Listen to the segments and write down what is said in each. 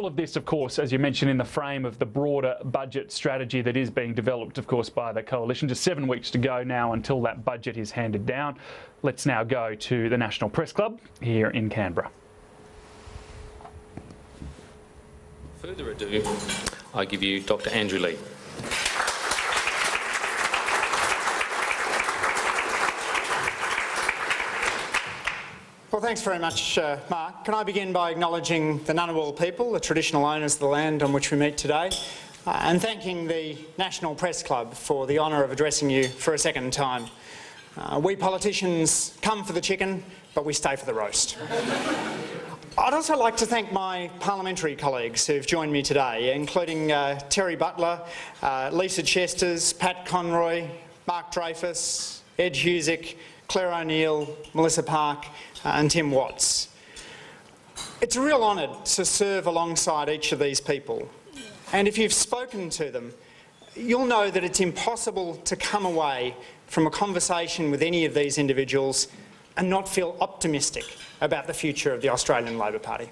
All of this, of course, as you mentioned, in the frame of the broader budget strategy that is being developed, of course, by the coalition. Just 7 weeks to go now until that budget is handed down. Let's now go to the National Press Club here in Canberra. Further ado, I give you Dr. Andrew Lee. Well, thanks very much, Mark. Can I begin by acknowledging the Ngunnawal people, the traditional owners of the land on which we meet today, and thanking the National Press Club for the honour of addressing you for a second time. We politicians come for the chicken, but we stay for the roast. I'd also like to thank my parliamentary colleagues who've joined me today, including Terry Butler, Lisa Chesters, Pat Conroy, Mark Dreyfus, Ed Husick, Claire O'Neill, Melissa Park and Tim Watts. It's a real honour to serve alongside each of these people, and if you've spoken to them, you'll know that it's impossible to come away from a conversation with any of these individuals and not feel optimistic about the future of the Australian Labor Party.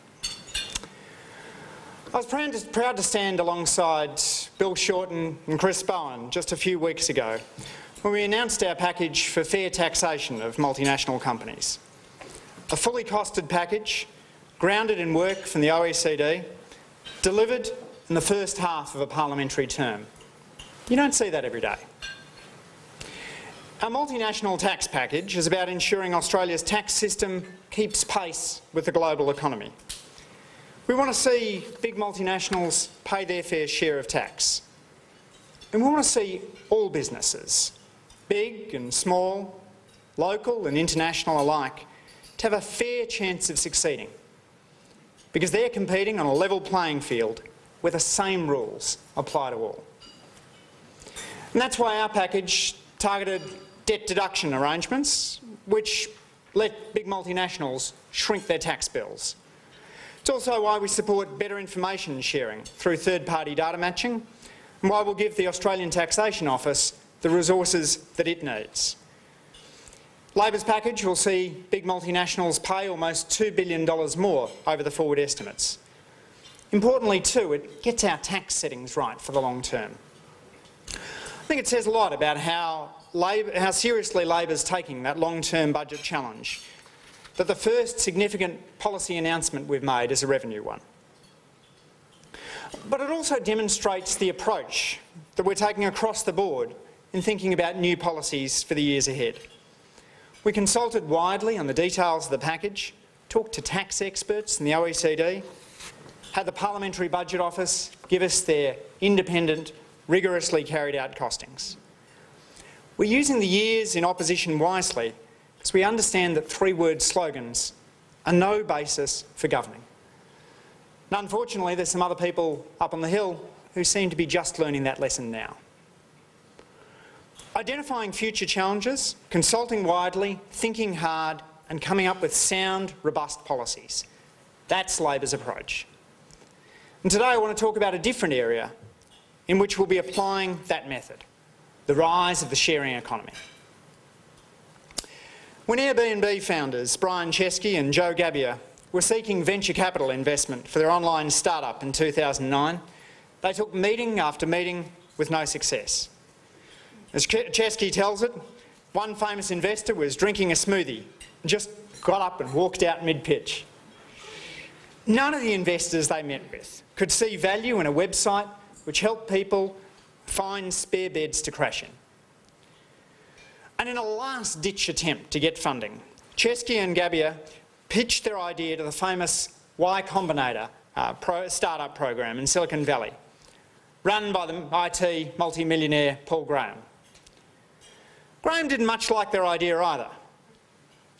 I was proud to stand alongside Bill Shorten and Chris Bowen just a few weeks ago when we announced our package for fair taxation of multinational companies. A fully costed package, grounded in work from the OECD, delivered in the first half of a parliamentary term. You don't see that every day. Our multinational tax package is about ensuring Australia's tax system keeps pace with the global economy. We want to see big multinationals pay their fair share of tax. And we want to see all businesses, big and small, local and international alike, to have a fair chance of succeeding, because they're competing on a level playing field where the same rules apply to all. And that's why our package targeted debt deduction arrangements which let big multinationals shrink their tax bills. It's also why we support better information sharing through third-party data matching, and why we'll give the Australian Taxation Office the resources that it needs. Labor's package will see big multinationals pay almost $2 billion more over the forward estimates. Importantly too, it gets our tax settings right for the long term. I think it says a lot about how seriously Labor's taking that long-term budget challenge, that the first significant policy announcement we've made is a revenue one. But it also demonstrates the approach that we're taking across the board in thinking about new policies for the years ahead. We consulted widely on the details of the package, talked to tax experts in the OECD, had the Parliamentary Budget Office give us their independent, rigorously carried out costings. We're using the years in opposition wisely because we understand that three-word slogans are no basis for governing. And unfortunately, there's some other people up on the Hill who seem to be just learning that lesson now. Identifying future challenges, consulting widely, thinking hard and coming up with sound, robust policies. That's Labor's approach. And today I want to talk about a different area in which we'll be applying that method, the rise of the sharing economy. When Airbnb founders Brian Chesky and Joe Gabbia were seeking venture capital investment for their online startup in 2009, they took meeting after meeting with no success. As Chesky tells it, one famous investor was drinking a smoothie and just got up and walked out mid-pitch. None of the investors they met with could see value in a website which helped people find spare beds to crash in. And in a last-ditch attempt to get funding, Chesky and Gabbia pitched their idea to the famous Y Combinator startup program in Silicon Valley, run by the IT multi-millionaire Paul Graham. Graham didn't much like their idea either.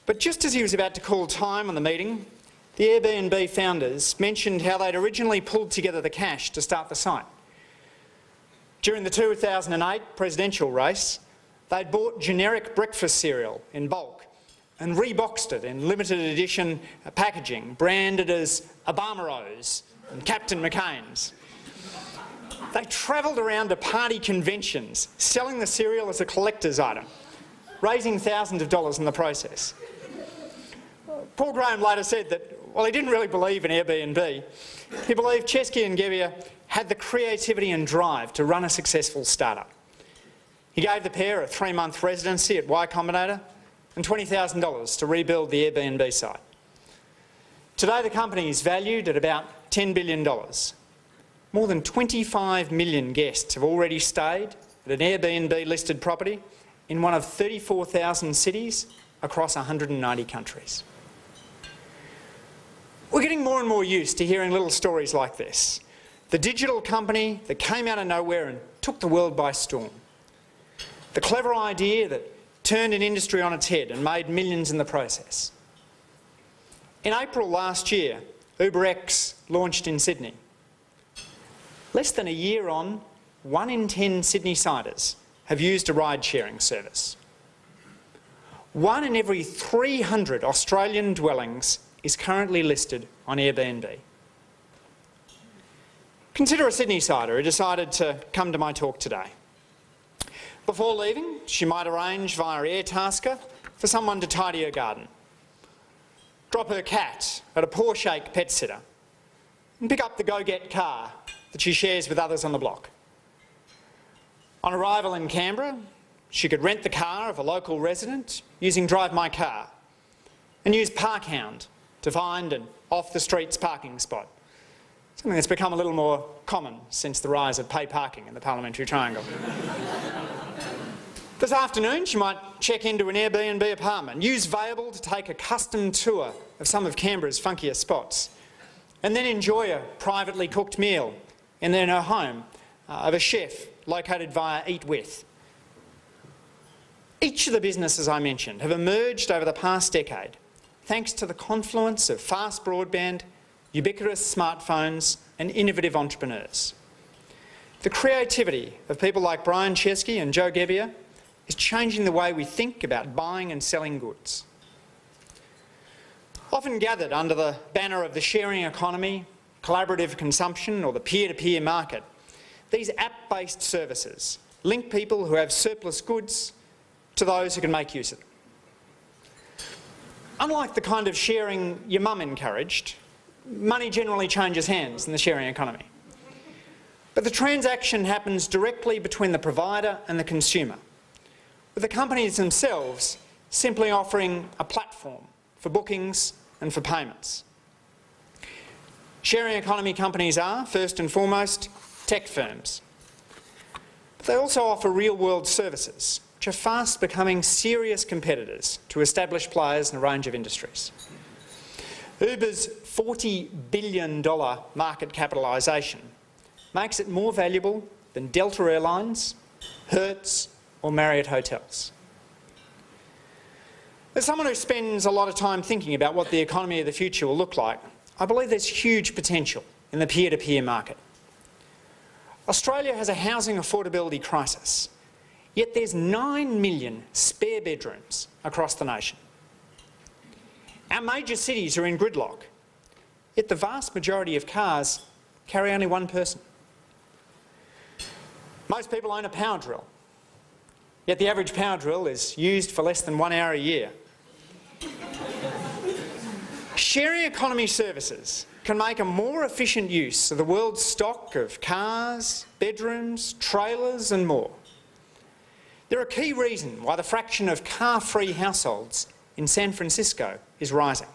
But just as he was about to call time on the meeting, the Airbnb founders mentioned how they'd originally pulled together the cash to start the site. During the 2008 presidential race, they'd bought generic breakfast cereal in bulk and reboxed it in limited edition packaging, branded as Obama-O's and Captain McCain's. They travelled around to party conventions, selling the cereal as a collector's item, raising thousands of dollars in the process. Paul Graham later said that well, he didn't really believe in Airbnb. He believed Chesky and Gebbia had the creativity and drive to run a successful startup. He gave the pair a 3-month residency at Y Combinator and $20,000 to rebuild the Airbnb site. Today the company is valued at about $10 billion. More than 25 million guests have already stayed at an Airbnb-listed property in one of 34,000 cities across 190 countries. We're getting more and more used to hearing little stories like this. The digital company that came out of nowhere and took the world by storm. The clever idea that turned an industry on its head and made millions in the process. In April last year, UberX launched in Sydney. Less than a year on, 1 in 10 Sydney-siders have used a ride-sharing service. 1 in every 300 Australian dwellings is currently listed on Airbnb. Consider a Sydney-sider who decided to come to my talk today. Before leaving, she might arrange via Airtasker for someone to tidy her garden, drop her cat at a Paw Shake pet sitter, and pick up the go-get car that she shares with others on the block. On arrival in Canberra, she could rent the car of a local resident using Drive My Car and use Parkhound to find an off-the-streets parking spot, something that's become a little more common since the rise of pay parking in the Parliamentary Triangle. This afternoon, she might check into an Airbnb apartment, use Vable to take a custom tour of some of Canberra's funkiest spots, and then enjoy a privately cooked meal in her home of a chef located via Eat With. Each of the businesses I mentioned have emerged over the past decade thanks to the confluence of fast broadband, ubiquitous smartphones and innovative entrepreneurs. The creativity of people like Brian Chesky and Joe Gebbia is changing the way we think about buying and selling goods. Often gathered under the banner of the sharing economy, collaborative consumption or the peer-to-peer market, these app-based services link people who have surplus goods to those who can make use of them. Unlike the kind of sharing your mum encouraged, money generally changes hands in the sharing economy. But the transaction happens directly between the provider and the consumer, with the companies themselves simply offering a platform for bookings and for payments. Sharing economy companies are, first and foremost, tech firms. But they also offer real-world services, which are fast becoming serious competitors to established players in a range of industries. Uber's $40 billion market capitalisation makes it more valuable than Delta Airlines, Hertz or Marriott Hotels. As someone who spends a lot of time thinking about what the economy of the future will look like, I believe there's huge potential in the peer-to-peer market. Australia has a housing affordability crisis, yet there's 9 million spare bedrooms across the nation. Our major cities are in gridlock, yet the vast majority of cars carry only one person. Most people own a power drill, yet the average power drill is used for less than 1 hour a year. Sharing economy services can make a more efficient use of the world's stock of cars, bedrooms, trailers and more. They're a key reason why the fraction of car-free households in San Francisco is rising.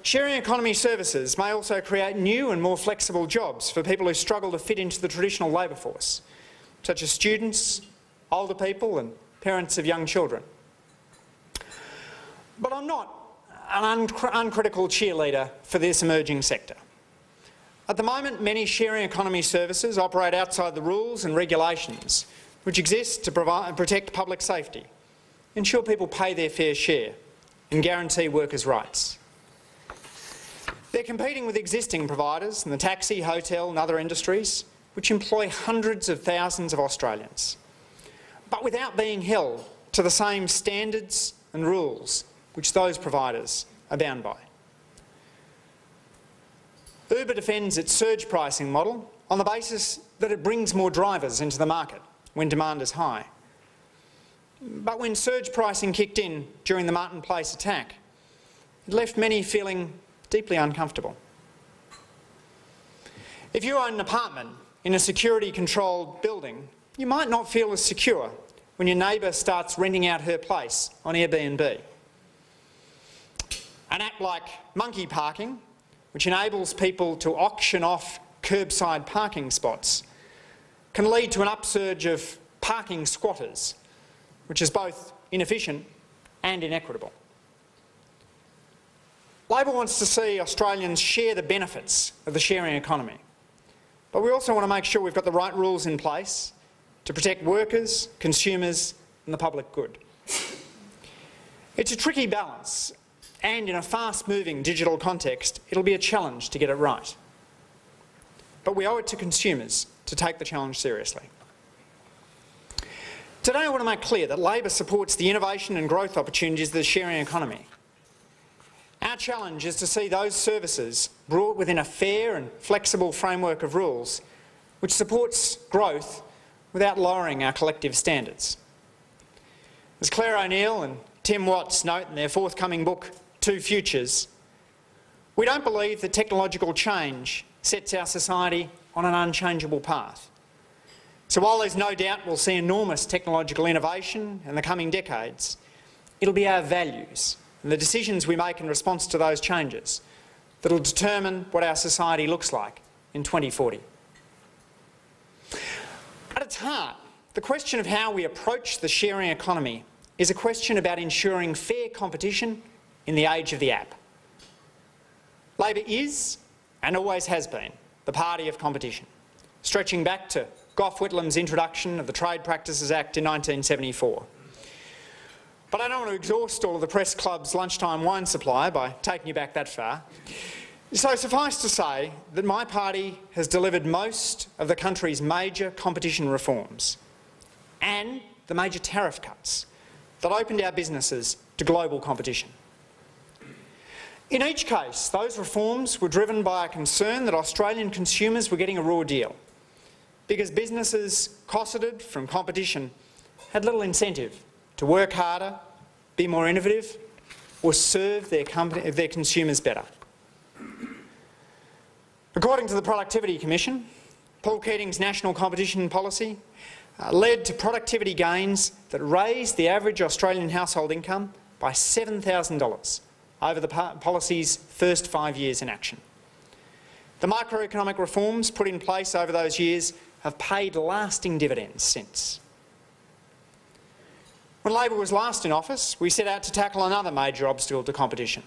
Sharing economy services may also create new and more flexible jobs for people who struggle to fit into the traditional labour force, such as students, older people and parents of young children. But I'm not an uncritical cheerleader for this emerging sector. At the moment, many sharing economy services operate outside the rules and regulations which exist to protect public safety, ensure people pay their fair share and guarantee workers' rights. They're competing with existing providers in the taxi, hotel and other industries which employ hundreds of thousands of Australians, but without being held to the same standards and rules which those providers are bound by. Uber defends its surge pricing model on the basis that it brings more drivers into the market when demand is high. But when surge pricing kicked in during the Martin Place attack, it left many feeling deeply uncomfortable. If you own an apartment in a security-controlled building, you might not feel as secure when your neighbour starts renting out her place on Airbnb. An app like Monkey Parking, which enables people to auction off curbside parking spots, can lead to an upsurge of parking squatters, which is both inefficient and inequitable. Labor wants to see Australians share the benefits of the sharing economy, but we also want to make sure we've got the right rules in place to protect workers, consumers and the public good. It's a tricky balance, and in a fast-moving digital context, it'll be a challenge to get it right. But we owe it to consumers to take the challenge seriously. Today I want to make clear that Labor supports the innovation and growth opportunities of the sharing economy. Our challenge is to see those services brought within a fair and flexible framework of rules which supports growth without lowering our collective standards. As Claire O'Neill and Tim Watts note in their forthcoming book, Two Futures, we don't believe that technological change sets our society on an unchangeable path. So while there's no doubt we'll see enormous technological innovation in the coming decades, it'll be our values and the decisions we make in response to those changes that'll determine what our society looks like in 2040. At its heart, the question of how we approach the sharing economy is a question about ensuring fair competition in the age of the app. Labor is, and always has been, the party of competition, stretching back to Gough Whitlam's introduction of the Trade Practices Act in 1974. But I don't want to exhaust all of the Press Club's lunchtime wine supply by taking you back that far. So suffice to say that my party has delivered most of the country's major competition reforms and the major tariff cuts that opened our businesses to global competition. In each case, those reforms were driven by a concern that Australian consumers were getting a raw deal, because businesses cosseted from competition had little incentive to work harder, be more innovative, or serve their consumers better. According to the Productivity Commission, Paul Keating's national competition policy led to productivity gains that raised the average Australian household income by $7,000 over the policy's first 5 years in action. The microeconomic reforms put in place over those years have paid lasting dividends since. When Labor was last in office, we set out to tackle another major obstacle to competition: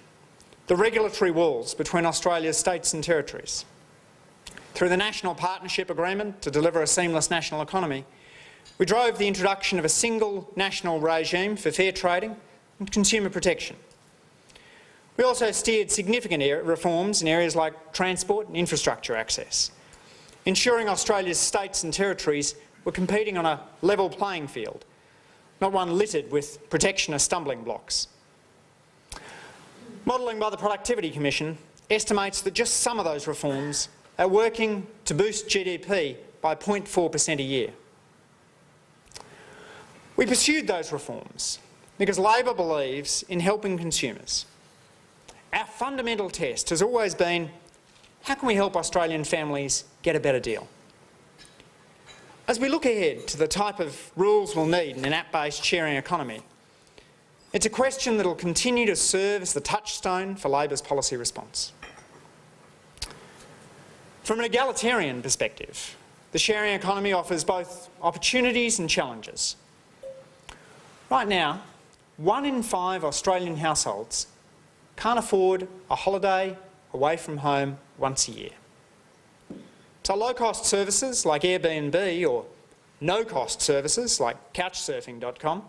the regulatory walls between Australia's states and territories. Through the National Partnership Agreement to deliver a seamless national economy, we drove the introduction of a single national regime for fair trading and consumer protection. We also steered significant reforms in areas like transport and infrastructure access, ensuring Australia's states and territories were competing on a level playing field, not one littered with protectionist stumbling blocks. Modelling by the Productivity Commission estimates that just some of those reforms are working to boost GDP by 0.4% a year. We pursued those reforms because Labor believes in helping consumers. Our fundamental test has always been, how can we help Australian families get a better deal? As we look ahead to the type of rules we'll need in an app-based sharing economy, it's a question that will continue to serve as the touchstone for Labor's policy response. From an egalitarian perspective, the sharing economy offers both opportunities and challenges. Right now, 1 in 5 Australian households can't afford a holiday away from home once a year. So low-cost services like Airbnb or no-cost services like couchsurfing.com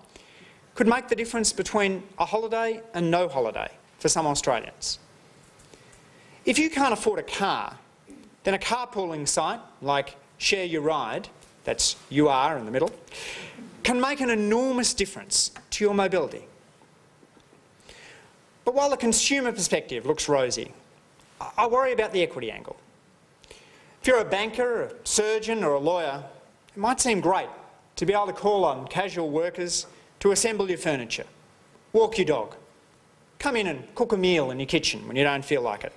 could make the difference between a holiday and no holiday for some Australians. If you can't afford a car, then a carpooling site like Share Your Ride, that's UR in the middle, can make an enormous difference to your mobility. But while the consumer perspective looks rosy, I worry about the equity angle. If you're a banker, a surgeon or a lawyer, it might seem great to be able to call on casual workers to assemble your furniture, walk your dog, come in and cook a meal in your kitchen when you don't feel like it.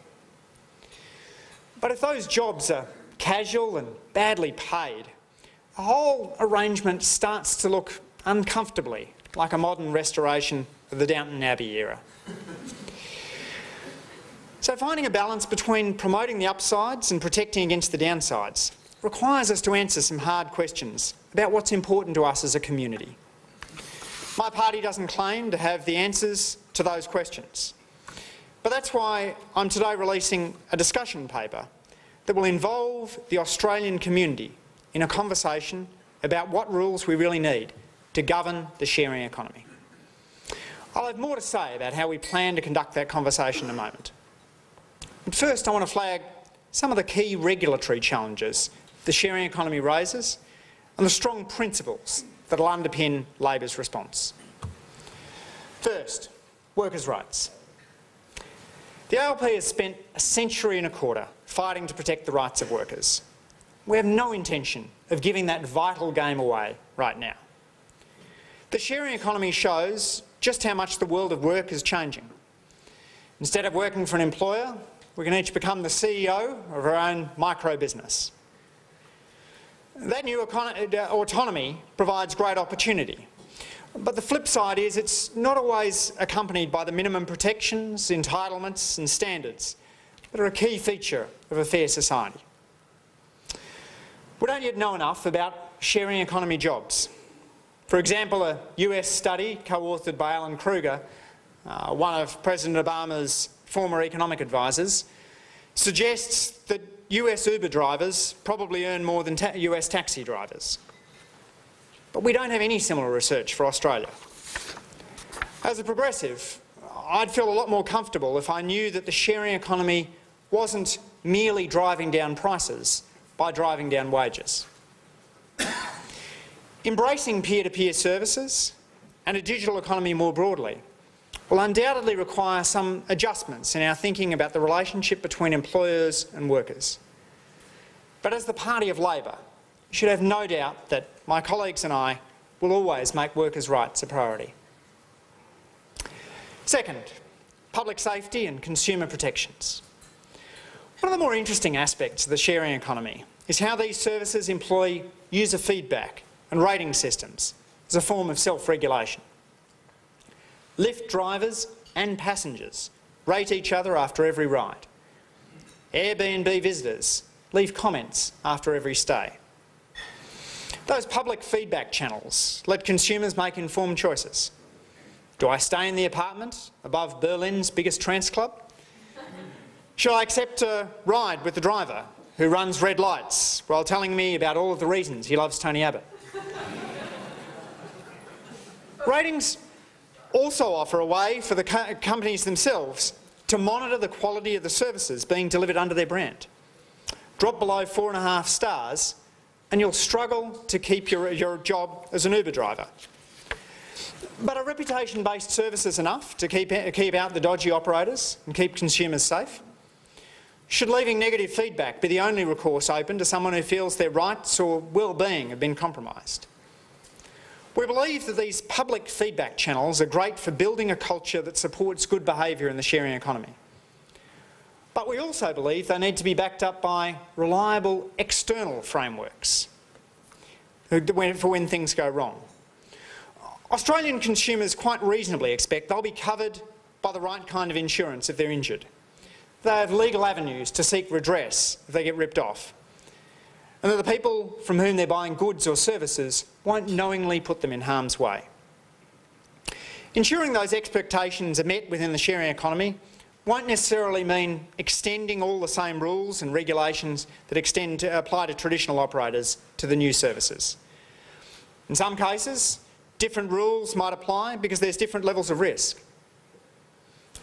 But if those jobs are casual and badly paid, the whole arrangement starts to look uncomfortably like a modern restoration of the Downton Abbey era. So finding a balance between promoting the upsides and protecting against the downsides requires us to answer some hard questions about what's important to us as a community. My party doesn't claim to have the answers to those questions, but that's why I'm today releasing a discussion paper that will involve the Australian community in a conversation about what rules we really need to govern the sharing economy. I'll have more to say about how we plan to conduct that conversation in a moment. But first, I want to flag some of the key regulatory challenges the sharing economy raises and the strong principles that will underpin Labor's response. First, workers' rights. The ALP has spent a century and a quarter fighting to protect the rights of workers. We have no intention of giving that vital game away right now. The sharing economy shows just how much the world of work is changing. Instead of working for an employer, we can each become the CEO of our own micro-business. That new autonomy provides great opportunity. But the flip side is it's not always accompanied by the minimum protections, entitlements and standards that are a key feature of a fair society. We don't yet know enough about sharing economy jobs. For example, a US study co-authored by Alan Kruger, one of President Obama's former economic advisors, suggests that US Uber drivers probably earn more than US taxi drivers. But we don't have any similar research for Australia. As a progressive, I'd feel a lot more comfortable if I knew that the sharing economy wasn't merely driving down prices by driving down wages. Embracing peer-to-peer services and a digital economy more broadly will undoubtedly require some adjustments in our thinking about the relationship between employers and workers. But as the party of Labor, you should have no doubt that my colleagues and I will always make workers' rights a priority. Second, public safety and consumer protections. One of the more interesting aspects of the sharing economy is how these services employ user feedback and rating systems as a form of self-regulation. Lyft drivers and passengers rate each other after every ride. Airbnb visitors leave comments after every stay. Those public feedback channels let consumers make informed choices. Do I stay in the apartment above Berlin's biggest trance club? Should I accept a ride with the driver who runs red lights while telling me about all of the reasons he loves Tony Abbott? Ratings also offer a way for the companies themselves to monitor the quality of the services being delivered under their brand. Drop below 4.5 stars and you'll struggle to keep your job as an Uber driver. But are reputation-based services enough to keep out the dodgy operators and keep consumers safe? Should leaving negative feedback be the only recourse open to someone who feels their rights or well-being have been compromised? We believe that these public feedback channels are great for building a culture that supports good behaviour in the sharing economy. But we also believe they need to be backed up by reliable external frameworks for when things go wrong. Australian consumers quite reasonably expect they'll be covered by the right kind of insurance if they're injured. They have legal avenues to seek redress if they get ripped off. And that the people from whom they're buying goods or services won't knowingly put them in harm's way. Ensuring those expectations are met within the sharing economy won't necessarily mean extending all the same rules and regulations that apply to traditional operators to the new services. In some cases, different rules might apply because there's different levels of risk.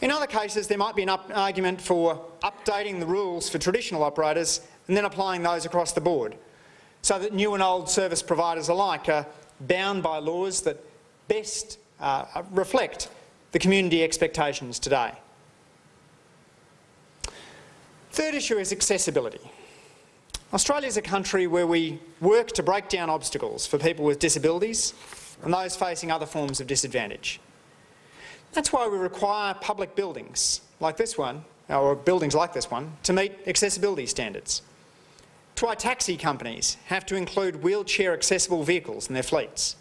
In other cases, there might be an argument for updating the rules for traditional operators and then applying those across the board, so that new and old service providers alike are bound by laws that best reflect the community expectations today. Third issue is accessibility. Australia is a country where we work to break down obstacles for people with disabilities and those facing other forms of disadvantage. That's why we require public buildings like this one, or buildings like this one, to meet accessibility standards. It's why taxi companies have to include wheelchair accessible vehicles in their fleets.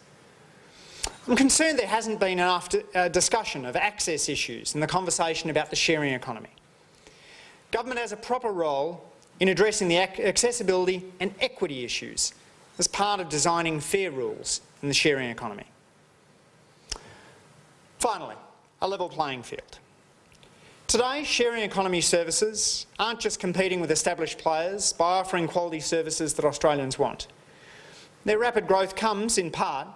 I'm concerned there hasn't been enough discussion of access issues in the conversation about the sharing economy. Government has a proper role in addressing the accessibility and equity issues as part of designing fair rules in the sharing economy. Finally, a level playing field. Today, sharing economy services aren't just competing with established players by offering quality services that Australians want. Their rapid growth comes, in part,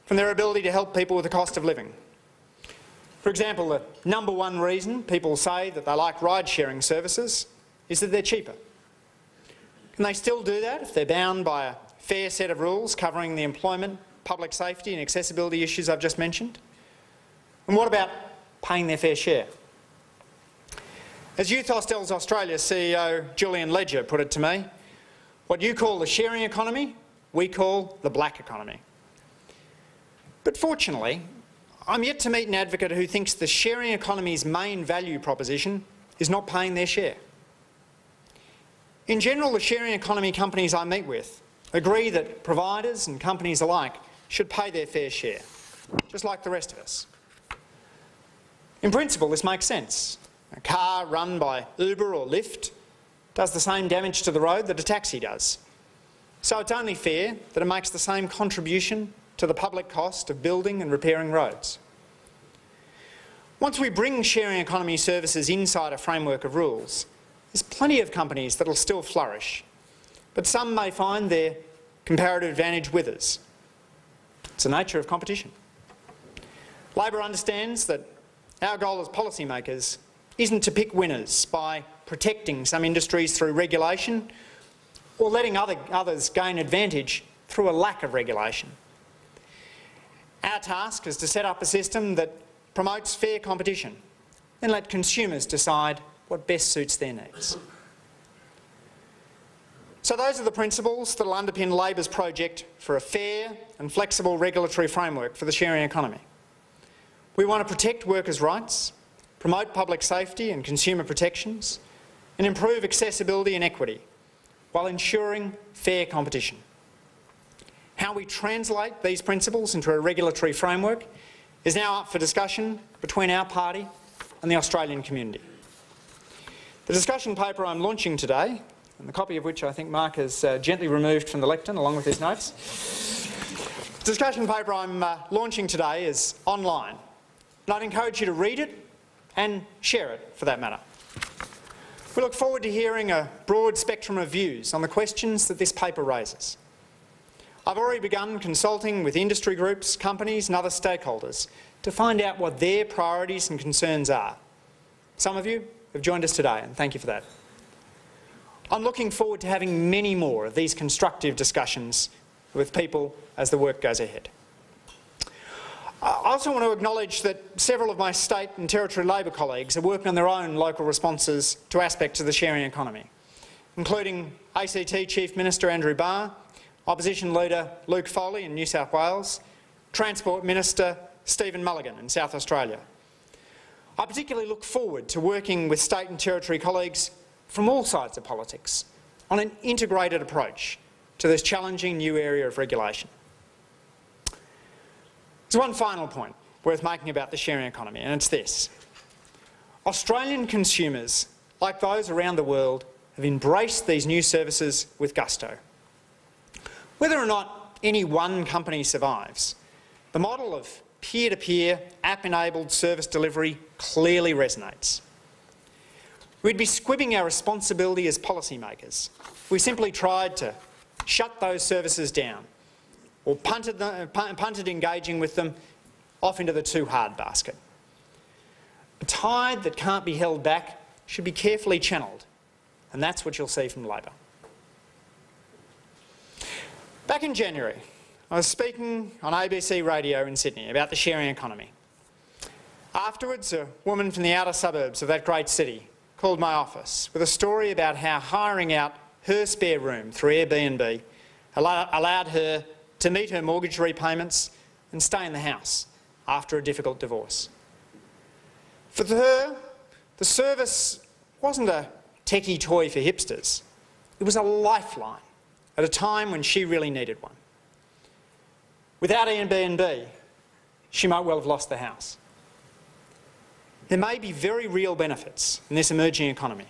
from their ability to help people with the cost of living. For example, the number one reason people say that they like ride-sharing services is that they're cheaper. Can they still do that if they're bound by a fair set of rules covering the employment, public safety and accessibility issues I've just mentioned? And what about paying their fair share? As Youth Hostels Australia CEO Julian Ledger put it to me, what you call the sharing economy, we call the black economy. But fortunately, I'm yet to meet an advocate who thinks the sharing economy's main value proposition is not paying their share. In general, the sharing economy companies I meet with agree that providers and companies alike should pay their fair share, just like the rest of us. In principle, this makes sense. A car run by Uber or Lyft does the same damage to the road that a taxi does. So it's only fair that it makes the same contribution to the public cost of building and repairing roads. Once we bring sharing economy services inside a framework of rules, there's plenty of companies that will still flourish, but some may find their comparative advantage withers. It's the nature of competition. Labor understands that our goal as policymakers isn't to pick winners by protecting some industries through regulation or letting others gain advantage through a lack of regulation. Our task is to set up a system that promotes fair competition and let consumers decide what best suits their needs. So those are the principles that will underpin Labor's project for a fair and flexible regulatory framework for the sharing economy. We want to protect workers' rights, promote public safety and consumer protections, and improve accessibility and equity while ensuring fair competition. How we translate these principles into a regulatory framework is now up for discussion between our party and the Australian community. The discussion paper I'm launching today, and the copy of which I think Mark has gently removed from the lectern along with his notes, the discussion paper I'm launching today is online, and I'd encourage you to read it and share it for that matter. We look forward to hearing a broad spectrum of views on the questions that this paper raises. I've already begun consulting with industry groups, companies and other stakeholders to find out what their priorities and concerns are. Some of you have joined us today, and thank you for that. I'm looking forward to having many more of these constructive discussions with people as the work goes ahead. I also want to acknowledge that several of my state and territory Labor colleagues are working on their own local responses to aspects of the sharing economy, including ACT Chief Minister Andrew Barr, Opposition Leader Luke Foley in New South Wales, Transport Minister Stephen Mulligan in South Australia. I particularly look forward to working with state and territory colleagues from all sides of politics on an integrated approach to this challenging new area of regulation. There's one final point worth making about the sharing economy, and it's this. Australian consumers, like those around the world, have embraced these new services with gusto. Whether or not any one company survives, the model of peer-to-peer, app-enabled service delivery clearly resonates. We'd be squibbing our responsibility as policymakers if we simply tried to shut those services down or punted engaging with them off into the too hard basket. A tide that can't be held back should be carefully channelled, and that's what you'll see from Labor. Back in January, I was speaking on ABC radio in Sydney about the sharing economy. Afterwards, a woman from the outer suburbs of that great city called my office with a story about how hiring out her spare room through Airbnb allowed her to meet her mortgage repayments and stay in the house after a difficult divorce. For her, the service wasn't a techie toy for hipsters. It was a lifeline at a time when she really needed one. Without Airbnb, she might well have lost the house. There may be very real benefits in this emerging economy.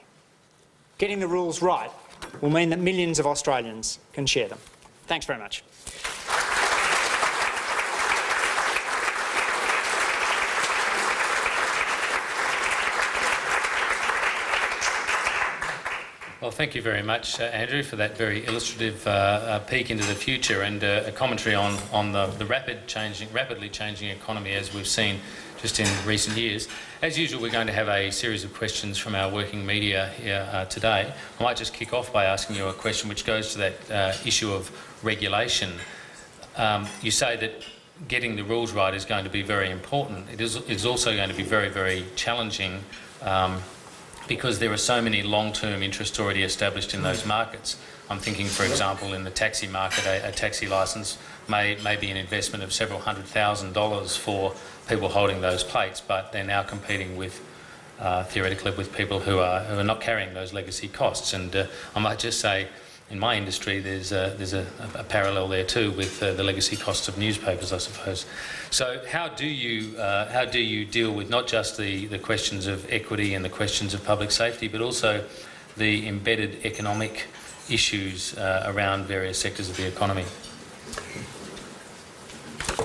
Getting the rules right will mean that millions of Australians can share them. Thanks very much. Well, thank you very much, Andrew, for that very illustrative peek into the future and a commentary on the rapidly changing economy as we've seen just in recent years. As usual, we're going to have a series of questions from our working media here today. I might just kick off by asking you a question which goes to that issue of regulation. You say that getting the rules right is going to be very important. It's also going to be very, very challenging because there are so many long-term interests already established in those markets. I'm thinking, for example, in the taxi market, a taxi licence may be an investment of several $100,000 for people holding those plates, but they're now competing with, theoretically, with people who are not carrying those legacy costs. And I might just say, in my industry, there's a parallel there too with the legacy costs of newspapers, I suppose. So how do you deal with not just the questions of equity and the questions of public safety, but also the embedded economic issues around various sectors of the economy?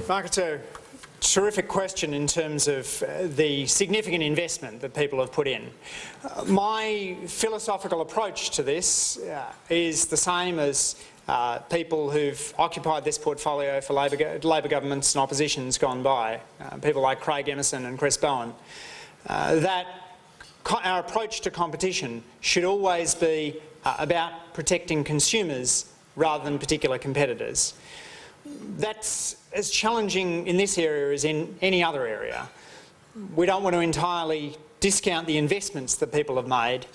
Mark, it's a terrific question in terms of the significant investment that people have put in. My philosophical approach to this is the same as people who've occupied this portfolio for Labor governments and oppositions gone by, people like Craig Emerson and Chris Bowen, that our approach to competition should always be about protecting consumers rather than particular competitors. That's as challenging in this area as in any other area. We don't want to entirely discount the investments that people have made,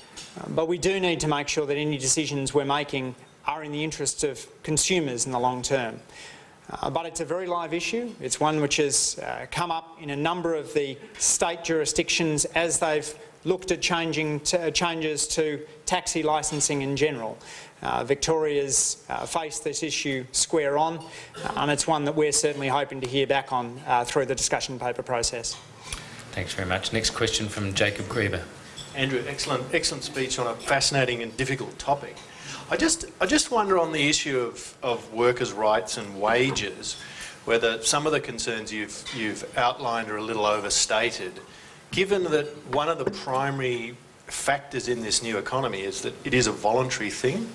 but we do need to make sure that any decisions we're making are in the interests of consumers in the long term. But it's a very live issue. It's one which has come up in a number of the state jurisdictions as they've looked at changes to taxi licensing in general. Victoria's faced this issue square on, and it's one that we're certainly hoping to hear back on through the discussion paper process. Thanks very much. Next question from Jacob Grieber. Andrew, excellent speech on a fascinating and difficult topic. I just wonder on the issue of workers' rights and wages, whether some of the concerns you've outlined are a little overstated, given that one of the primary factors in this new economy is that it is a voluntary thing.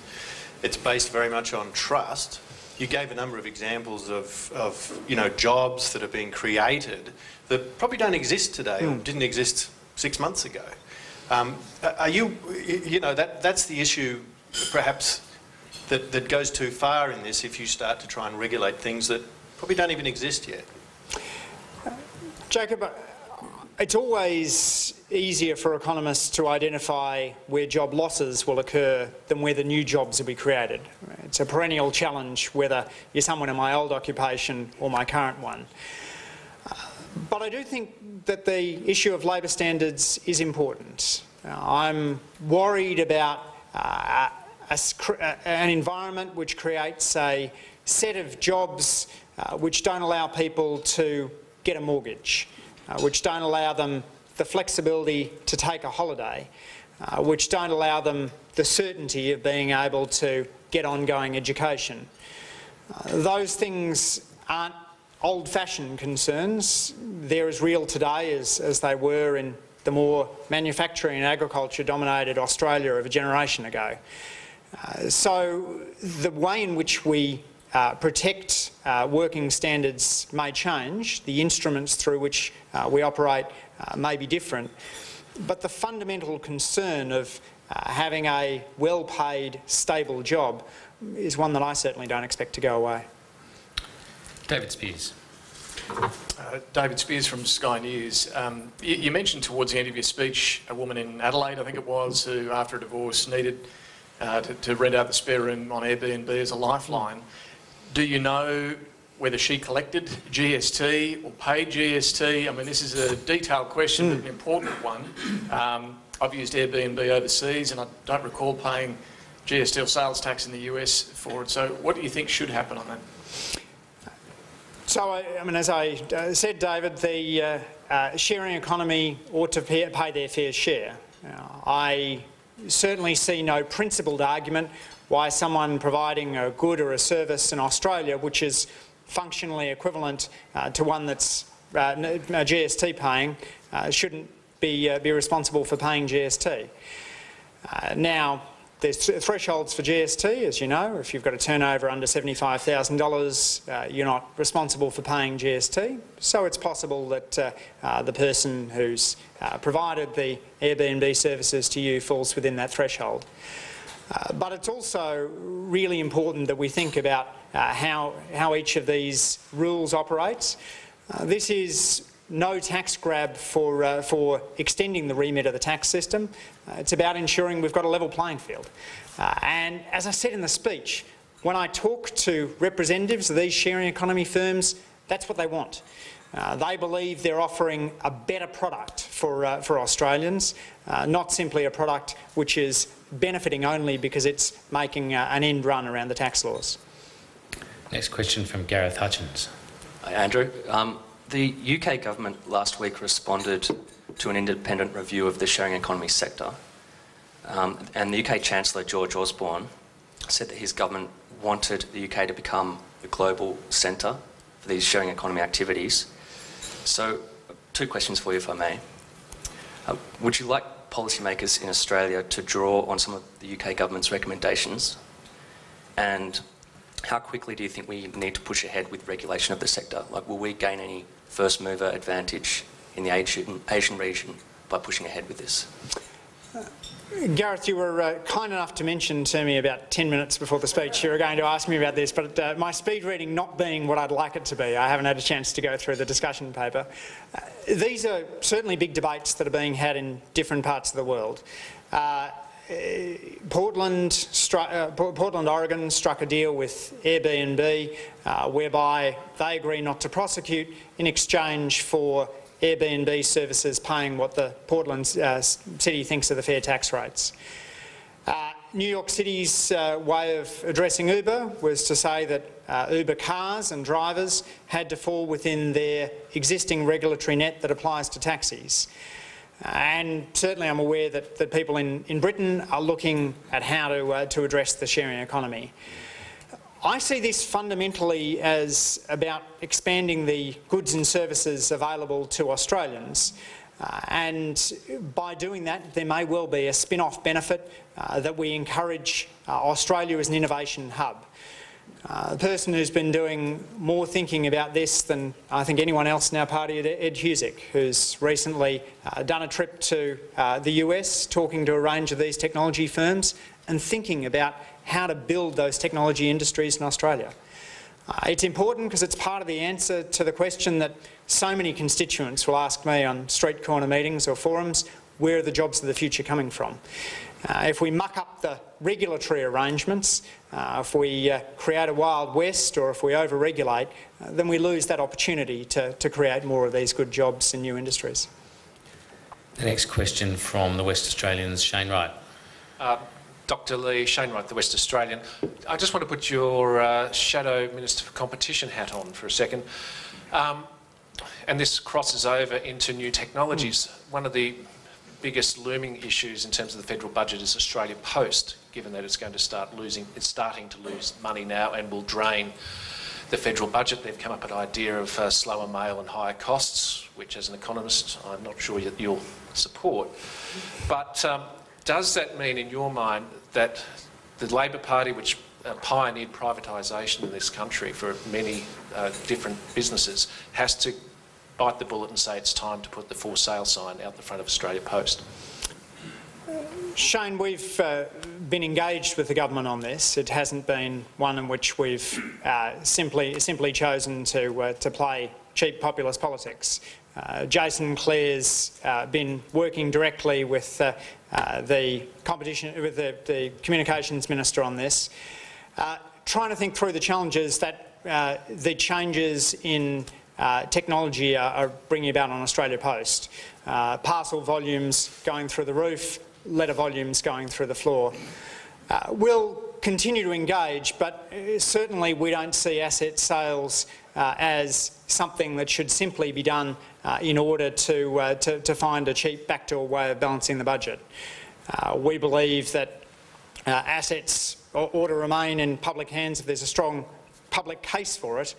It's based very much on trust. You gave a number of examples of jobs that are being created that probably don't exist today or didn't exist 6 months ago. That's the issue perhaps that goes too far in this if you start to try and regulate things that probably don't even exist yet. Jacob, it's always easier for economists to identify where job losses will occur than whether new jobs will be created. It's a perennial challenge whether you're someone in my old occupation or my current one. But I do think that the issue of labour standards is important. I'm worried about an environment which creates a set of jobs which don't allow people to get a mortgage, which don't allow them the flexibility to take a holiday, which don't allow them the certainty of being able to get ongoing education. Those things aren't old-fashioned concerns. They're as real today as they were in the more manufacturing and agriculture-dominated Australia of a generation ago. So the way in which we protect working standards may change, the instruments through which we operate may be different, but the fundamental concern of having a well-paid, stable job is one that I certainly don't expect to go away. David Spears. David Spears from Sky News. You mentioned towards the end of your speech a woman in Adelaide, I think it was, who after a divorce needed to rent out the spare room on Airbnb as a lifeline. Do you know whether she collected GST or paid GST. I mean, this is a detailed question, but an important one. I've used Airbnb overseas and I don't recall paying GST or sales tax in the US for it. So what do you think should happen on that? So, I mean, as I said, David, the sharing economy ought to pay their fair share. I certainly see no principled argument why someone providing a good or a service in Australia, which is functionally equivalent to one that's GST paying, shouldn't be responsible for paying GST. Now, there's thresholds for GST, as you know. If you've got a turnover under $75,000, you're not responsible for paying GST. So it's possible that the person who's provided the Airbnb services to you falls within that threshold. But it's also really important that we think about how each of these rules operates. This is no tax grab for extending the remit of the tax system. It's about ensuring we've got a level playing field. And as I said in the speech, when I talk to representatives of these sharing economy firms, that's what they want. They believe they're offering a better product for Australians, not simply a product which is benefiting only because it's making an end run around the tax laws. Next question from Gareth Hutchins. Hi, Andrew. The UK government last week responded to an independent review of the sharing economy sector, and the UK Chancellor George Osborne said that his government wanted the UK to become the global centre for these sharing economy activities. So, two questions for you, if I may. Would you like policymakers in Australia to draw on some of the UK government's recommendations? And how quickly do you think we need to push ahead with regulation of the sector? Like, will we gain any first mover advantage in the Asian region by pushing ahead with this? Gareth, you were kind enough to mention to me about 10 minutes before the speech you were going to ask me about this, but my speed reading not being what I'd like it to be, I haven't had a chance to go through the discussion paper. These are certainly big debates that are being had in different parts of the world. Portland, Oregon struck a deal with Airbnb whereby they agree not to prosecute in exchange for Airbnb services paying what the Portland city thinks are the fair tax rates. New York City's way of addressing Uber was to say that Uber cars and drivers had to fall within their existing regulatory net that applies to taxis. And certainly I'm aware that people in Britain are looking at how to address the sharing economy. I see this fundamentally as about expanding the goods and services available to Australians. And by doing that, there may well be a spin-off benefit that we encourage Australia as an innovation hub. The person who's been doing more thinking about this than I think anyone else in our party, Ed Husick, who's recently done a trip to the US, talking to a range of these technology firms and thinking about how to build those technology industries in Australia. It's important because it's part of the answer to the question that so many constituents will ask me on street corner meetings or forums, where are the jobs of the future coming from? If we muck up the regulatory arrangements, if we create a Wild West or if we over-regulate, then we lose that opportunity to create more of these good jobs in new industries. The next question from the West Australian's Shane Wright. Dr Lee, Shane Wright, the West Australian. I just want to put your Shadow Minister for Competition hat on for a second. And this crosses over into new technologies. One of the biggest looming issues in terms of the federal budget is Australia Post, given that it's going to start losing, it's starting to lose money now and will drain the federal budget. They've come up with an idea of slower mail and higher costs, which as an economist I'm not sure that you'll support. But does that mean in your mind that the Labor Party, which pioneered privatisation in this country for many different businesses, has to bite the bullet and say it's time to put the for sale sign out the front of Australia Post? Shane, we've been engaged with the government on this. It hasn't been one in which we've simply chosen to play cheap populist politics. Jason Clare's been working directly with the communications minister on this, trying to think through the challenges that the changes in technology are bringing about on Australia Post. Parcel volumes going through the roof, letter volumes going through the floor. We'll continue to engage, but certainly we don't see asset sales as something that should simply be done in order to find a cheap backdoor way of balancing the budget. We believe that assets ought to remain in public hands if there's a strong public case for it,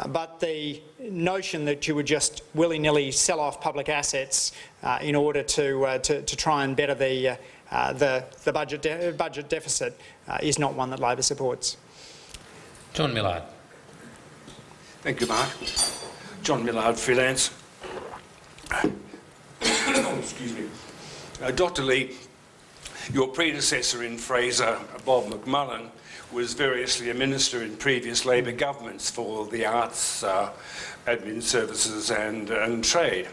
but the notion that you would just willy-nilly sell off public assets in order to try and better the budget deficit is not one that Labor supports. John Millard. Thank you, Mark. John Millard, freelance. Excuse me. Dr. Lee, your predecessor in Fraser, Bob McMullen, was variously a minister in previous Labor governments for the arts, admin services and trade.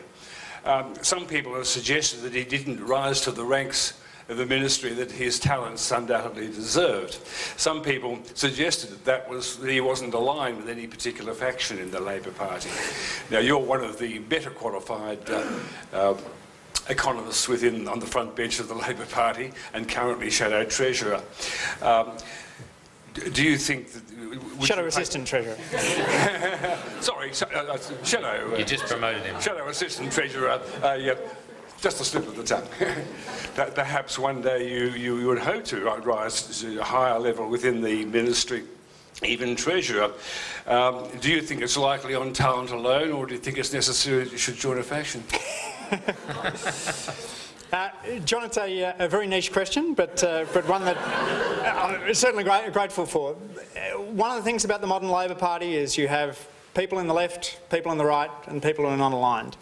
Some people have suggested that he didn't rise to the ranks of a ministry that his talents undoubtedly deserved. Some people suggested that he wasn't aligned with any particular faction in the Labor Party. Now, you're one of the better qualified economists on the front bench of the Labor Party and currently Shadow Treasurer. Do you think that... Shadow Assistant Treasurer. Sorry, Shadow... You just promoted him. Shadow Assistant Treasurer, just a slip of the tongue. Perhaps one day you would hope to rise to a higher level within the ministry, even Treasurer. Do you think it's likely on talent alone, or do you think it's necessary that you should join a faction? John, it's a very niche question, but one that I'm certainly grateful for. One of the things about the modern Labor Party is you have people in the left, people on the right, and people who are non-aligned.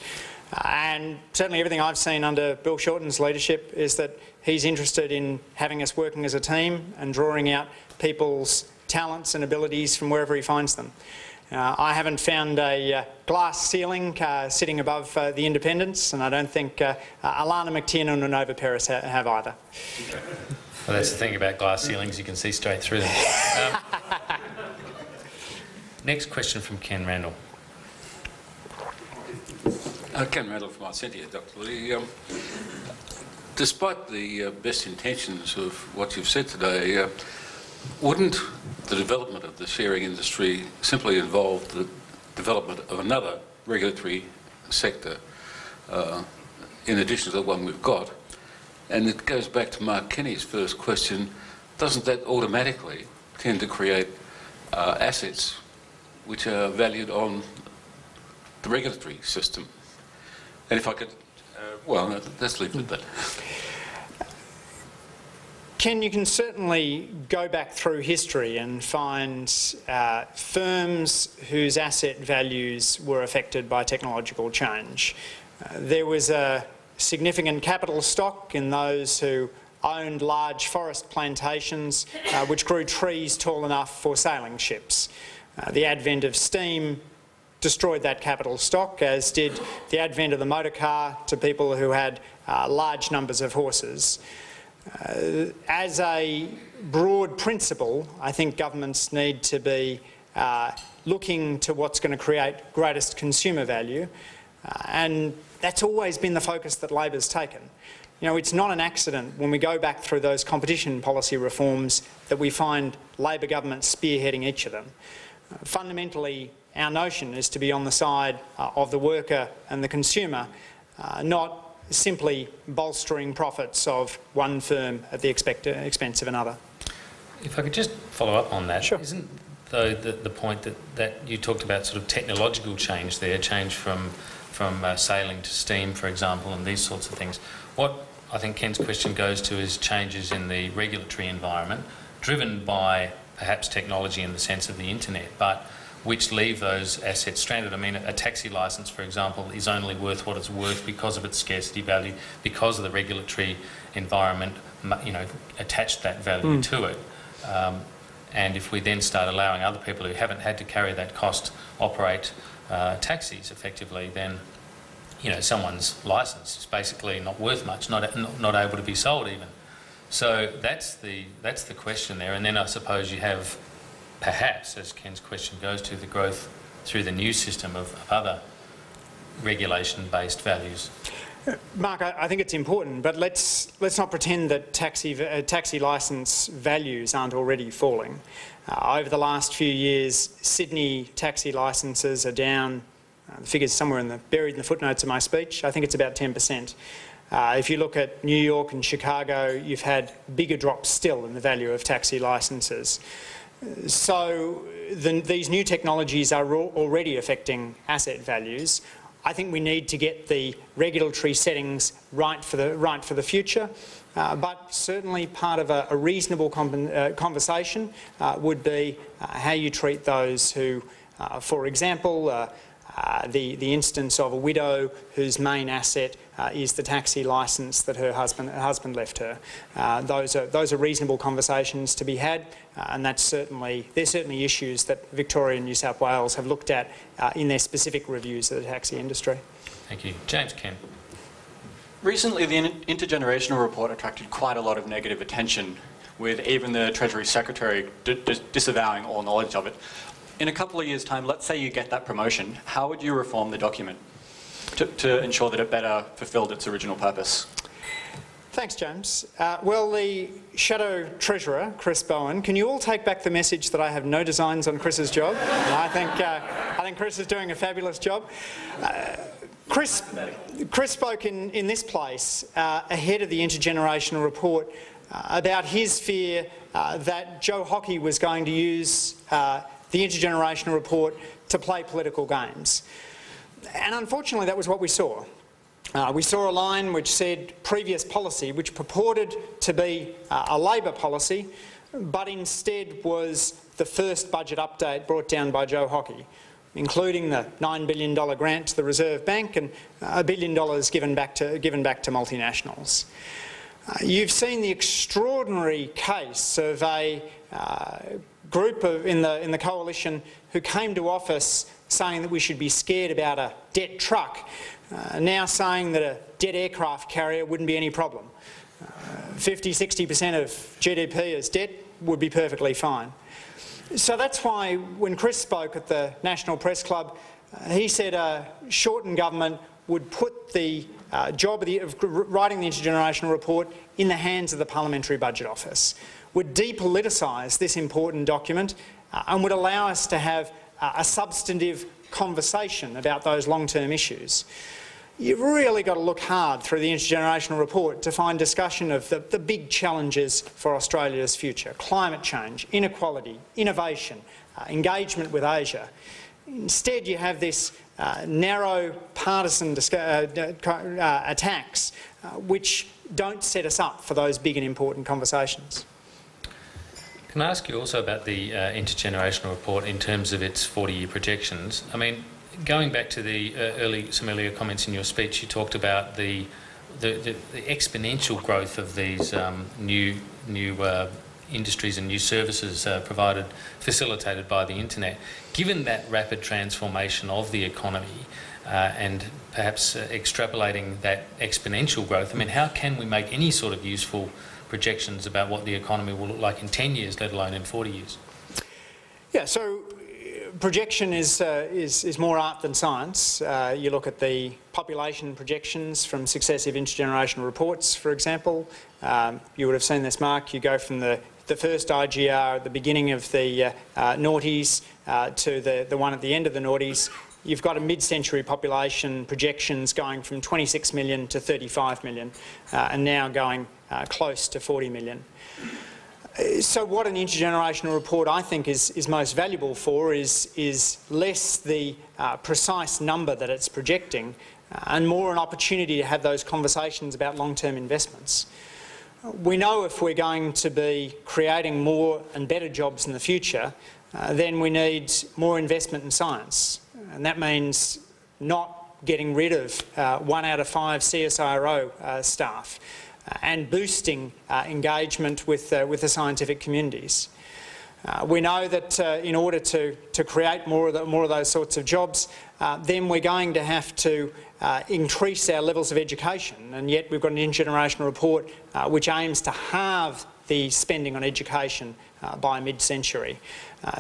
And certainly everything I've seen under Bill Shorten's leadership is that he's interested in having us working as a team and drawing out people's talents and abilities from wherever he finds them. I haven't found a glass ceiling sitting above the independents, and I don't think Alana McTiernan or Nova Peris have either. Well, that's the thing about glass ceilings, you can see straight through them. Next question from Ken Randall. Ken Randall from Arsentia, Dr. Lee. Despite the best intentions of what you've said today, wouldn't the development of the sharing industry simply involve the development of another regulatory sector in addition to the one we've got? And it goes back to Mark Kenny's first question, doesn't that automatically tend to create assets which are valued on the regulatory system? And if I could, well, let's leave it at that. Ken, you can certainly go back through history and find firms whose asset values were affected by technological change. There was a significant capital stock in those who owned large forest plantations which grew trees tall enough for sailing ships. The advent of steam destroyed that capital stock, as did the advent of the motor car to people who had large numbers of horses. As a broad principle, I think governments need to be looking to what's going to create greatest consumer value, and that's always been the focus that Labor's taken. You know, it's not an accident when we go back through those competition policy reforms that we find Labor governments spearheading each of them. Fundamentally, our notion is to be on the side of the worker and the consumer, not simply bolstering profits of one firm at the expense of another. If I could just follow up on that. Sure. Isn't though the point that you talked about sort of technological change there, change from sailing to steam, for example, and these sorts of things. What I think Ken's question goes to is changes in the regulatory environment driven by perhaps technology in the sense of the internet, but which leave those assets stranded. I mean, a taxi licence, for example, is only worth what it's worth because of its scarcity value, because of the regulatory environment, you know, attached that value to it. And if we then start allowing other people who haven't had to carry that cost operate taxis effectively, then, you know, someone's licence is basically not worth much, not able to be sold even. So that's the question there. And then I suppose you have perhaps, as Ken's question goes to, the growth through the new system of other regulation-based values? Mark, I think it's important, but let's not pretend that taxi licence values aren't already falling. Over the last few years, Sydney taxi licences are down. The figure's somewhere buried in the footnotes of my speech. I think it's about 10%. If you look at New York and Chicago, you've had bigger drops still in the value of taxi licences. So these new technologies are already affecting asset values. I think we need to get the regulatory settings right for the future, but certainly part of a reasonable conversation would be how you treat those who, for example, the instance of a widow whose main asset is the taxi licence that her husband left her. Those are reasonable conversations to be had, and they're certainly issues that Victoria and New South Wales have looked at in their specific reviews of the taxi industry. Thank you. James Ken. Recently, the intergenerational report attracted quite a lot of negative attention, with even the Treasury Secretary disavowing all knowledge of it. In a couple of years' time, let's say you get that promotion, how would you reform the document to ensure that it better fulfilled its original purpose? Thanks, James. Well, the Shadow Treasurer, Chris Bowen, can you all take back the message that I have no designs on Chris's job? I think Chris is doing a fabulous job. Chris spoke in this place ahead of the intergenerational report about his fear that Joe Hockey was going to use the intergenerational report to play political games. And unfortunately, that was what we saw. We saw a line which said previous policy, which purported to be a Labor policy, but instead was the first budget update brought down by Joe Hockey, including the $9 billion grant to the Reserve Bank and $1 billion given back to multinationals. You've seen the extraordinary case of a group in the coalition who came to office saying that we should be scared about a debt truck, now saying that a debt aircraft carrier wouldn't be any problem. 50–60% of GDP as debt would be perfectly fine. So that's why when Chris spoke at the National Press Club, he said a shortened government would put the job of writing the intergenerational report in the hands of the Parliamentary Budget Office, would depoliticise this important document and would allow us to have a substantive conversation about those long-term issues. You've really got to look hard through the intergenerational report to find discussion of the big challenges for Australia's future: climate change, inequality, innovation, engagement with Asia. Instead, you have this narrow partisan attacks which don't set us up for those big and important conversations. Can I ask you also about the intergenerational report in terms of its 40-year projections? I mean, going back to the some earlier comments in your speech, you talked about the exponential growth of these new industries and new services facilitated by the internet. Given that rapid transformation of the economy and perhaps extrapolating that exponential growth, I mean, how can we make any sort of useful projections about what the economy will look like in 10 years, let alone in 40 years? Yeah, so projection is more art than science. You look at the population projections from successive intergenerational reports, for example. You would have seen this, Mark. You go from the first IGR at the beginning of the noughties to the one at the end of the noughties. You've got a mid-century population projections going from 26 million to 35 million and now going close to 40 million. So what an intergenerational report I think is most valuable for is less the precise number that it's projecting and more an opportunity to have those conversations about long-term investments. We know if we're going to be creating more and better jobs in the future, then we need more investment in science. And that means not getting rid of 1 out of 5 CSIRO staff and boosting engagement with the scientific communities. We know that in order to create more of those sorts of jobs, then we're going to have to increase our levels of education, and yet we've got an intergenerational report which aims to halve the spending on education by mid-century.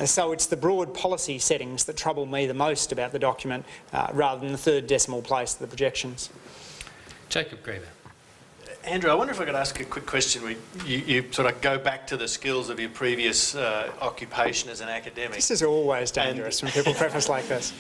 So it's the broad policy settings that trouble me the most about the document rather than the third decimal place of the projections. Jacob Griever. Andrew, I wonder if I could ask a quick question. You sort of go back to the skills of your previous occupation as an academic. This is always dangerous when people preface like this.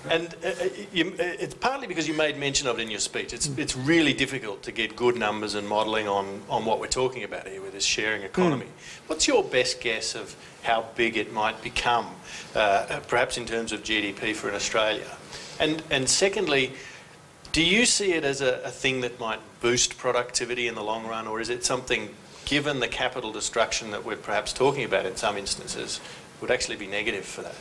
And it's partly because you made mention of it in your speech. It's really difficult to get good numbers and modelling on what we're talking about here with this sharing economy. What's your best guess of how big it might become, perhaps in terms of GDP for Australia? And secondly, do you see it as a thing that might boost productivity in the long run, or is it something, given the capital destruction that we're perhaps talking about in some instances, would actually be negative for that?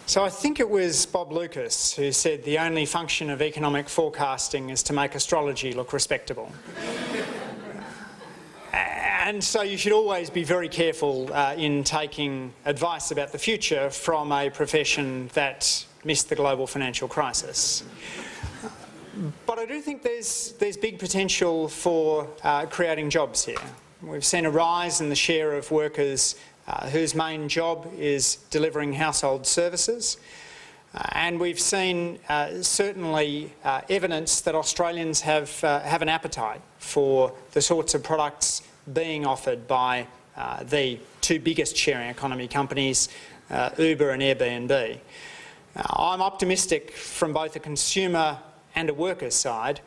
So I think it was Bob Lucas who said the only function of economic forecasting is to make astrology look respectable. And so you should always be very careful in taking advice about the future from a profession that missed the global financial crisis. But I do think there's big potential for creating jobs here. We've seen a rise in the share of workers whose main job is delivering household services. And we've seen certainly evidence that Australians have an appetite for the sorts of products being offered by the two biggest sharing economy companies, Uber and Airbnb. I'm optimistic from both a consumer and a worker side,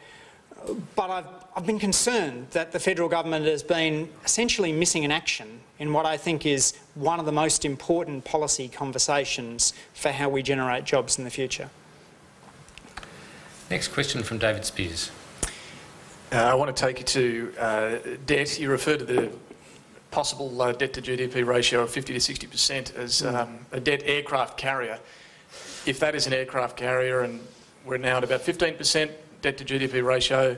but I've been concerned that the federal government has been essentially missing in action in what I think is one of the most important policy conversations for how we generate jobs in the future. Next question from David Spears. I want to take you to debt. You referred to the possible debt to GDP ratio of 50 to 60% as a debt aircraft carrier. If that is an aircraft carrier and we're now at about 15% debt to GDP ratio,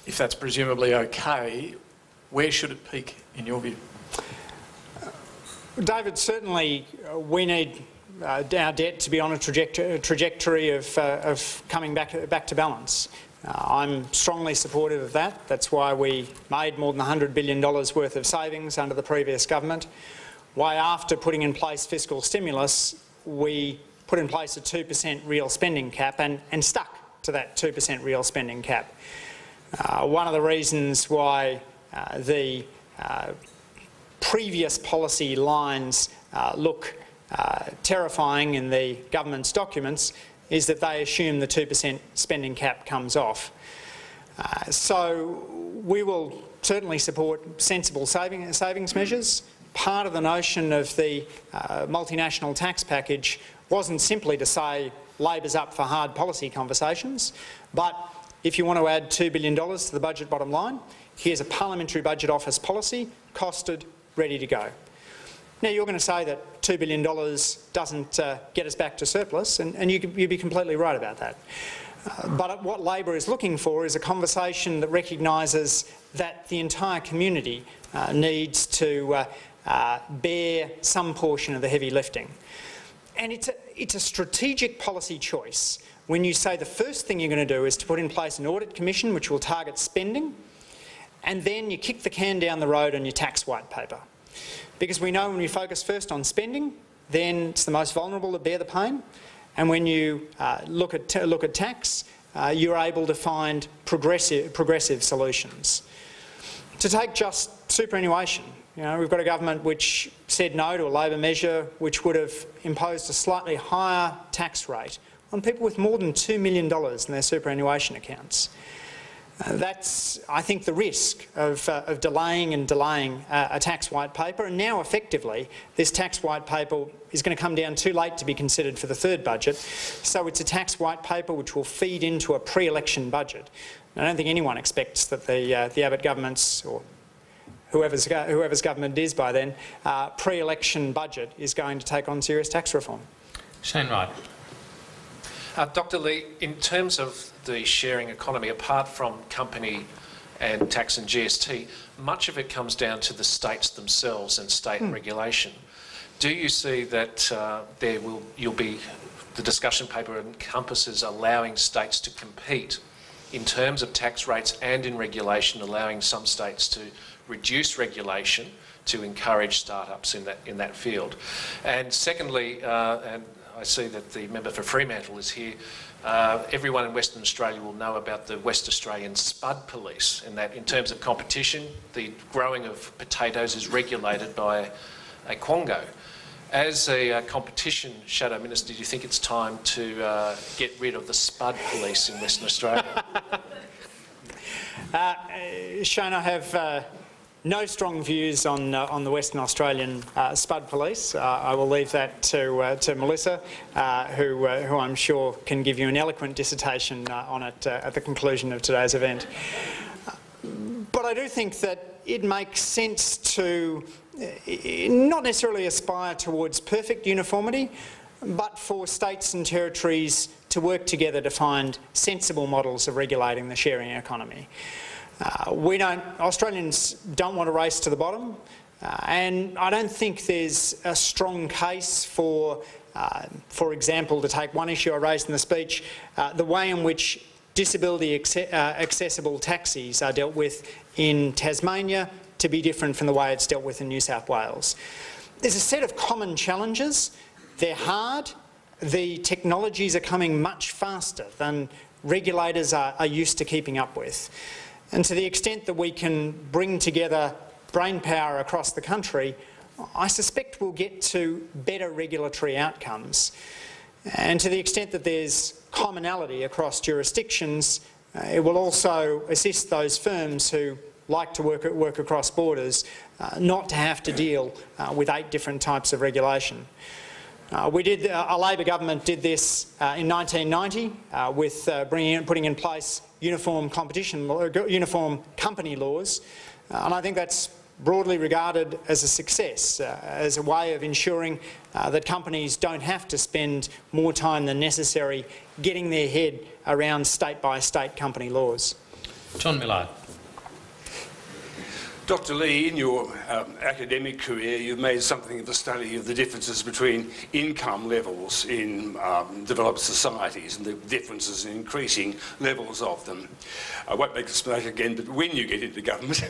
if that's presumably okay, where should it peak in your view? David, certainly we need our debt to be on a trajectory of coming back to balance. I'm strongly supportive of that. That's why we made more than $100 billion worth of savings under the previous government. Why, after putting in place fiscal stimulus, we put in place a 2% real spending cap and stuck to that 2% real spending cap. One of the reasons why the previous policy lines look terrifying in the government's documents is that they assume the 2% spending cap comes off. So we will certainly support sensible savings measures. Part of the notion of the multinational tax package wasn't simply to say Labor's up for hard policy conversations, but if you want to add $2 billion to the budget bottom line, here's a Parliamentary Budget Office policy, costed, ready to go. Now, you're going to say that $2 billion doesn't get us back to surplus, and you'd be completely right about that. But what Labor is looking for is a conversation that recognises that the entire community needs to bear some portion of the heavy lifting. And it's a strategic policy choice when you say the first thing you're going to do is to put in place an audit commission which will target spending, and then you kick the can down the road on your tax white paper. Because we know when we focus first on spending, then it's the most vulnerable that bear the pain. And when you look at tax, you're able to find progressive solutions. To take just superannuation, we've got a government which said no to a Labor measure which would have imposed a slightly higher tax rate on people with more than $2 million in their superannuation accounts. That's, I think, the risk of delaying a tax white paper, and now effectively this tax white paper is going to come down too late to be considered for the third budget, so it's a tax white paper which will feed into a pre-election budget. I don't think anyone expects that the Abbott government's, or whoever's government it is by then, pre-election budget is going to take on serious tax reform. Shane Wright. Dr. Lee, in terms of the sharing economy, apart from company and tax and GST, much of it comes down to the states themselves and state regulation. Do you see that the discussion paper encompasses allowing states to compete in terms of tax rates and in regulation, allowing some states to reduce regulation to encourage startups in that field. And secondly, and I see that the member for Fremantle is here, everyone in Western Australia will know about the West Australian Spud Police, and that in terms of competition, the growing of potatoes is regulated by a quongo. As a competition shadow minister, do you think it's time to get rid of the Spud Police in Western Australia? Shane, I have no strong views on the Western Australian Spud Police. I will leave that to Melissa, who I'm sure can give you an eloquent dissertation on it at the conclusion of today's event. But I do think that it makes sense to not necessarily aspire towards perfect uniformity, but for states and territories to work together to find sensible models of regulating the sharing economy. Australians don't want to race to the bottom, and I don't think there's a strong case for example, to take one issue I raised in the speech, the way in which disability accessible taxis are dealt with in Tasmania to be different from the way it's dealt with in New South Wales. There's a set of common challenges. They're hard. The technologies are coming much faster than regulators are used to keeping up with. And to the extent that we can bring together brainpower across the country, I suspect we'll get to better regulatory outcomes. And to the extent that there's commonality across jurisdictions, it will also assist those firms who like to work across borders not to have to deal with 8 different types of regulation. A Labor government did this in 1990 with putting in place uniform company laws, and I think that's broadly regarded as a success, as a way of ensuring that companies don't have to spend more time than necessary getting their head around state-by-state company laws. John Millard. Dr. Lee, in your academic career, you've made something of a study of the differences between income levels in developed societies and the differences in increasing levels of them. I won't make this mistake again, but when you get into government,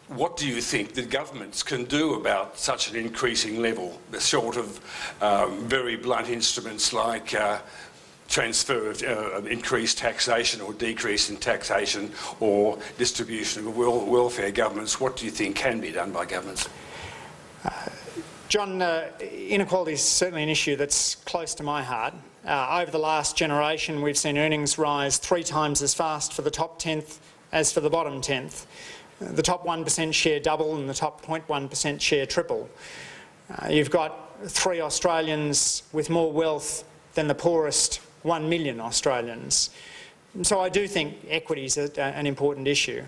what do you think that governments can do about such an increasing level, short of very blunt instruments like transfer of increased taxation or decrease in taxation or distribution of welfare governments? What do you think can be done by governments? John, inequality is certainly an issue that's close to my heart. Over the last generation, we've seen earnings rise 3 times as fast for the top 10th as for the bottom 10th. The top 1% share double and the top 0.1% share triple. You've got 3 Australians with more wealth than the poorest 1 million Australians. So I do think equity is an important issue.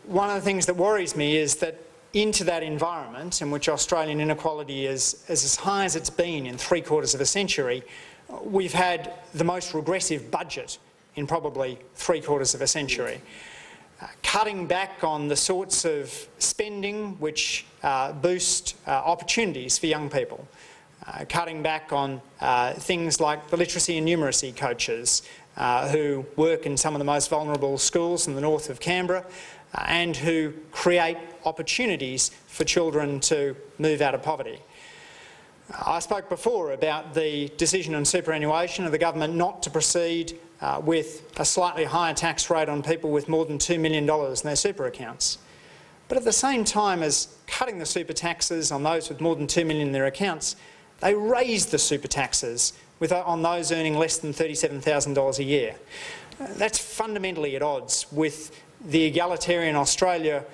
One of the things that worries me is that into that environment in which Australian inequality is as high as it's been in 3/4 of a century, we've had the most regressive budget in probably 3/4 of a century. Cutting back on the sorts of spending which boost opportunities for young people. Cutting back on things like the literacy and numeracy coaches who work in some of the most vulnerable schools in the north of Canberra and who create opportunities for children to move out of poverty. I spoke before about the decision on superannuation of the government not to proceed with a slightly higher tax rate on people with more than $2 million in their super accounts. But at the same time as cutting the super taxes on those with more than $2 million in their accounts, they raised the super taxes on those earning less than $37,000 a year. That's fundamentally at odds with the egalitarian Australia,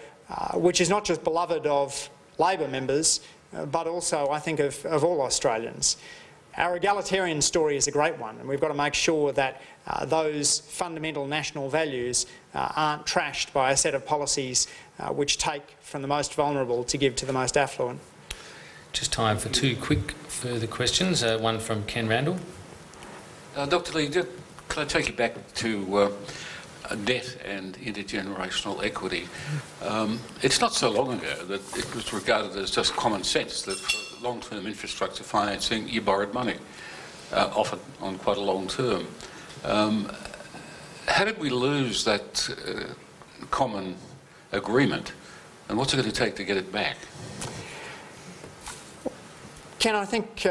which is not just beloved of Labor members, but also, I think, of all Australians. Our egalitarian story is a great one, and we've got to make sure that those fundamental national values aren't trashed by a set of policies which take from the most vulnerable to give to the most affluent. Just time for 2 quick further questions. One from Ken Randall. Dr. Lee, could I take you back to debt and intergenerational equity? It's not so long ago that it was regarded as just common sense that for long-term infrastructure financing you borrowed money, often on quite a long term. How did we lose that common agreement And what's it going to take to get it back? Ken, I think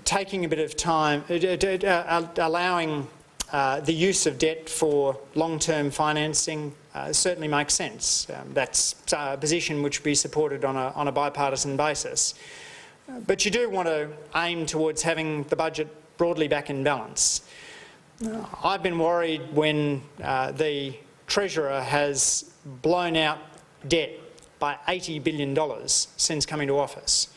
taking a bit of time, allowing the use of debt for long-term financing certainly makes sense. That's a position which would be supported on a bipartisan basis. But you do want to aim towards having the budget broadly back in balance. I've been worried when the Treasurer has blown out debt by $80 billion since coming to office.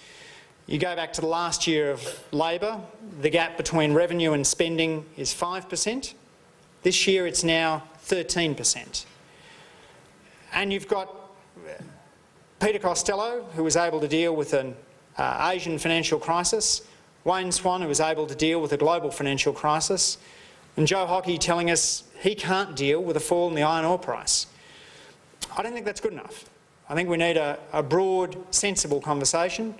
You go back to the last year of Labor, the gap between revenue and spending is 5%. This year it's now 13%. And you've got Peter Costello, who was able to deal with an Asian financial crisis, Wayne Swan, who was able to deal with a global financial crisis, and Joe Hockey telling us he can't deal with a fall in the iron ore price. I don't think that's good enough. I think we need a broad, sensible conversation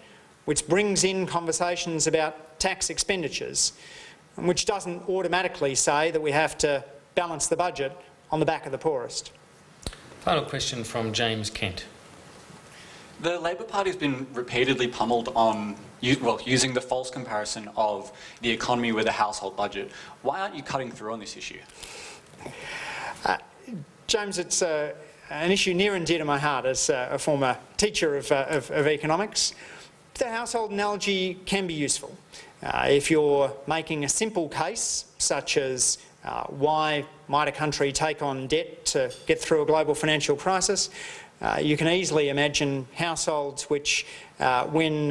which brings in conversations about tax expenditures and which doesn't automatically say that we have to balance the budget on the back of the poorest. Final question from James Kent. The Labor Party has been repeatedly pummelled on using the false comparison of the economy with a household budget. Why aren't you cutting through on this issue? James, it's an issue near and dear to my heart as a former teacher of economics. The household analogy can be useful. If you're making a simple case, such as why might a country take on debt to get through a global financial crisis, you can easily imagine households which, when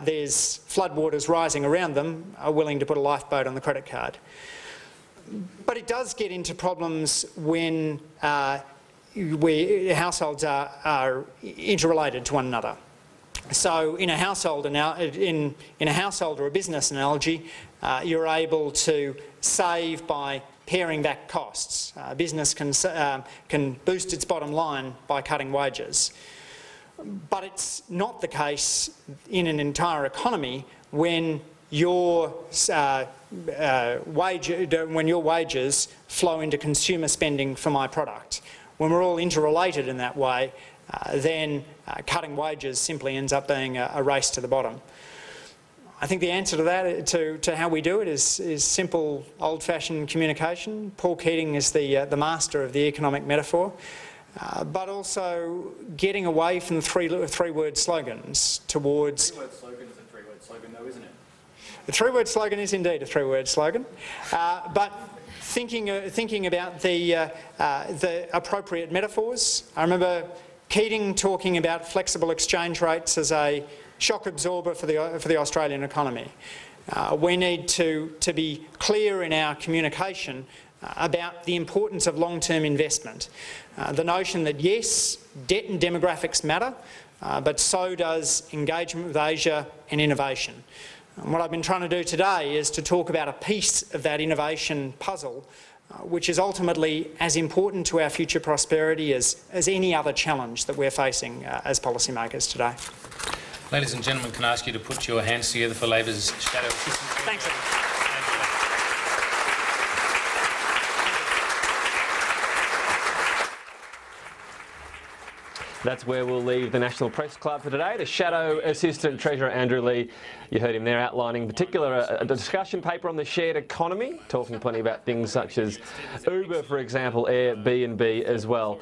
there's floodwaters rising around them, are willing to put a lifeboat on the credit card. But it does get into problems when households are interrelated to one another. So in a household in a household or a business analogy, you're able to save by paring back costs. Business can boost its bottom line by cutting wages. But it's not the case in an entire economy when your wages flow into consumer spending for my product. When we're all interrelated in that way, then cutting wages simply ends up being a race to the bottom. I think the answer to that, to how we do it, is simple, old-fashioned communication. Paul Keating is the master of the economic metaphor, but also getting away from three-word slogans towards... Three-word slogan is a three-word slogan though, isn't it? The three-word slogan is indeed a three-word slogan, but thinking about the appropriate metaphors. I remember Keating talking about flexible exchange rates as a shock absorber for the Australian economy. We need to be clear in our communication about the importance of long-term investment. The notion that yes, debt and demographics matter, but so does engagement with Asia and innovation. And what I've been trying to do today is to talk about a piece of that innovation puzzle which is ultimately as important to our future prosperity as any other challenge that we're facing as policymakers today. Ladies and gentlemen, can I ask you to put your hands together for Labor's Shadow Assistant? Thanks. That's where we'll leave the National Press Club for today. The Shadow Assistant Treasurer Andrew Lee, you heard him there outlining in particular a discussion paper on the shared economy, talking plenty about things such as Uber, for example, Airbnb as well.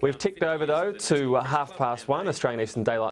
We've ticked over though to 1:30 Australian Eastern Daylight